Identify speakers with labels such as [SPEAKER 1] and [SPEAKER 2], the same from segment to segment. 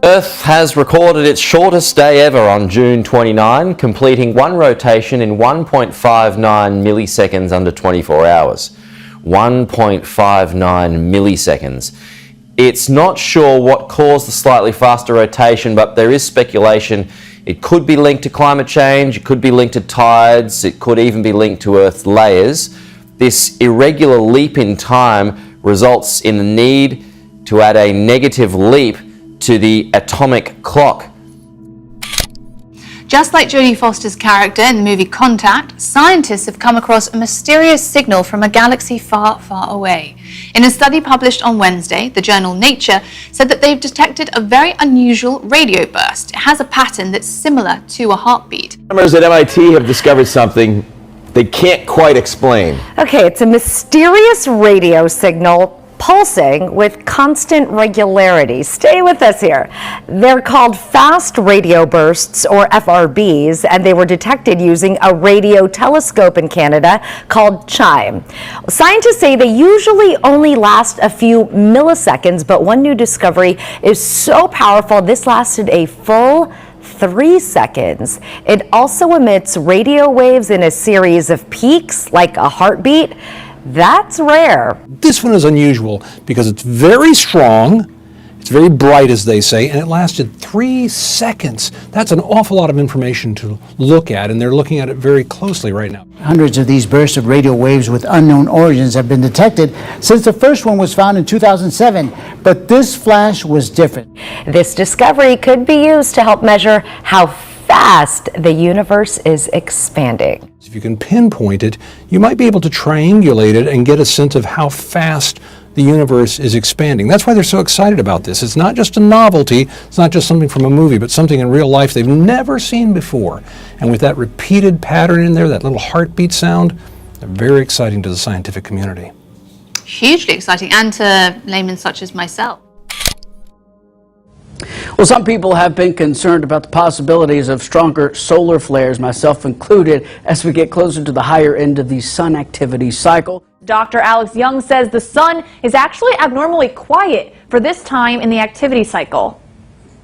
[SPEAKER 1] Earth has recorded its shortest day ever on June 29, completing one rotation in 1.59 milliseconds under 24 hours. 1.59 milliseconds. It's not sure what caused the slightly faster rotation, but there is speculation it could be linked to climate change, it could be linked to tides, it could even be linked to Earth's layers. This irregular leap in time results in the need to add a negative leap to the atomic clock.
[SPEAKER 2] Just like Jodie Foster's character in the movie Contact, scientists have come across a mysterious signal from a galaxy far, far away. In a study published on Wednesday, the journal Nature said that they've detected a very unusual radio burst. It has a pattern that's similar to a heartbeat.
[SPEAKER 3] Astronomers at MIT have discovered something they can't quite explain.
[SPEAKER 4] Okay, it's a mysterious radio signal pulsing with constant regularity. Stay with us here. They're called fast radio bursts, or FRBs, and they were detected using a radio telescope in Canada called CHIME. Scientists say they usually only last a few milliseconds, but one new discovery is so powerful this lasted a full 3 seconds. It also emits radio waves in a series of peaks, like a heartbeat. That's rare.
[SPEAKER 5] This one is unusual because it's very strong, it's very bright, as they say, and it lasted 3 seconds. That's an awful lot of information to look at, and they're looking at it very closely right now.
[SPEAKER 6] Hundreds of these bursts of radio waves with unknown origins have been detected since the first one was found in 2007, but this flash was different.
[SPEAKER 4] This discovery could be used to help measure how fast the universe is expanding.
[SPEAKER 5] If you can pinpoint it, you might be able to triangulate it and get a sense of how fast the universe is expanding. That's why they're so excited about this. It's not just a novelty, it's not just something from a movie, but something in real life they've never seen before. And with that repeated pattern in there, that little heartbeat sound, they're very exciting to the scientific community.
[SPEAKER 2] Hugely exciting, and to laymen such as myself.
[SPEAKER 7] Well, some people have been concerned about the possibilities of stronger solar flares, myself included, as we get closer to the higher end of the sun activity cycle.
[SPEAKER 8] Dr. Alex Young says the sun is actually abnormally quiet for this time in the activity cycle.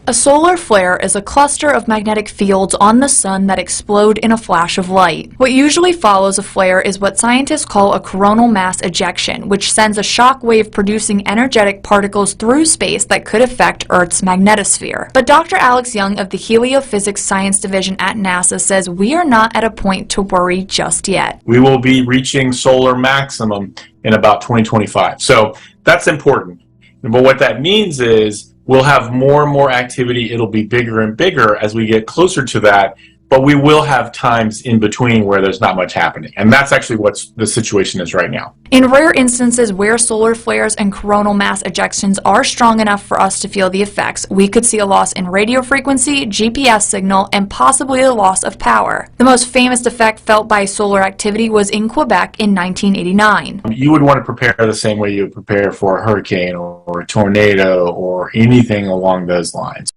[SPEAKER 9] A solar flare is a cluster of magnetic fields on the sun that explode in a flash of light. What usually follows a flare is what scientists call a coronal mass ejection, which sends a shock wave producing energetic particles through space that could affect Earth's magnetosphere. But Dr. Alex Young of the Heliophysics Science Division at NASA says we are not at a point to worry just yet.
[SPEAKER 10] We will be reaching solar maximum in about 2025. So that's important. But what that means is we'll have more and more activity. It'll be bigger and bigger as we get closer to that, but we will have times in between where there's not much happening. And that's actually what the situation is right now.
[SPEAKER 9] In rare instances where solar flares and coronal mass ejections are strong enough for us to feel the effects, we could see a loss in radio frequency, GPS signal, and possibly a loss of power. The most famous effect felt by solar activity was in Quebec in 1989.
[SPEAKER 10] You would want to prepare the same way you would prepare for a hurricane or a tornado or anything along those lines.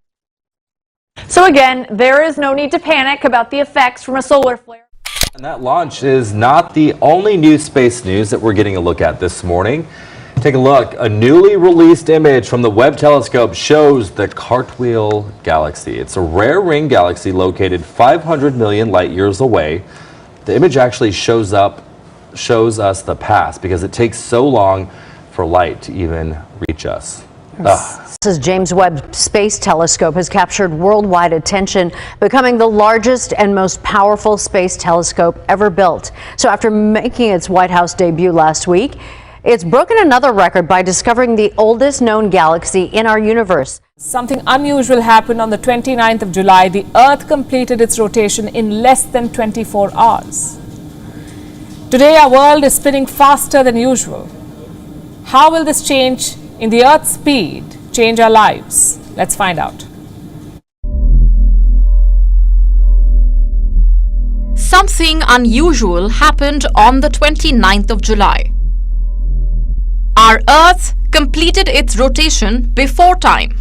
[SPEAKER 8] So again, there is no need to panic about the effects from a solar flare.
[SPEAKER 11] And that launch is not the only new space news that we're getting a look at this morning. Take a look. A newly released image from the Webb telescope shows the Cartwheel Galaxy. It's a rare ring galaxy located 500 million light years away. The image actually shows us the past because it takes so long for light to even reach us.
[SPEAKER 4] This James Webb Space Telescope has captured worldwide attention, becoming the largest and most powerful space telescope ever built. So after making its White House debut last week, it's broken another record by discovering the oldest known galaxy in our universe.
[SPEAKER 12] Something unusual happened on the 29th of July. The Earth completed its rotation in less than 24 hours. Today, our world is spinning faster than usual. How will this change in the Earth's speed change our lives? Let's find out.
[SPEAKER 9] Something unusual happened on the 29th of July. Our Earth completed its rotation before time.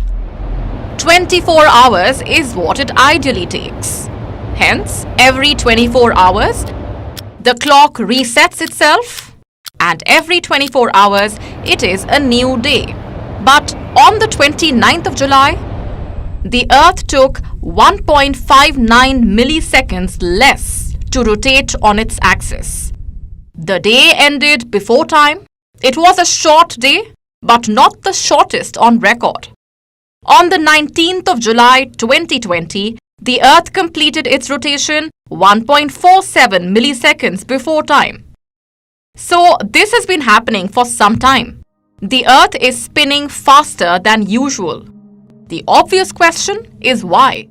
[SPEAKER 9] 24 hours is what it ideally takes. Hence, every 24 hours, the clock resets itself, and every 24 hours, it is a new day. But on the 29th of July, the Earth took 1.59 milliseconds less to rotate on its axis. The day ended before time. It was a short day, but not the shortest on record. On the 19th of July 2020, the Earth completed its rotation 1.47 milliseconds before time. So this has been happening for some time. The Earth is spinning faster than usual. The obvious question is why?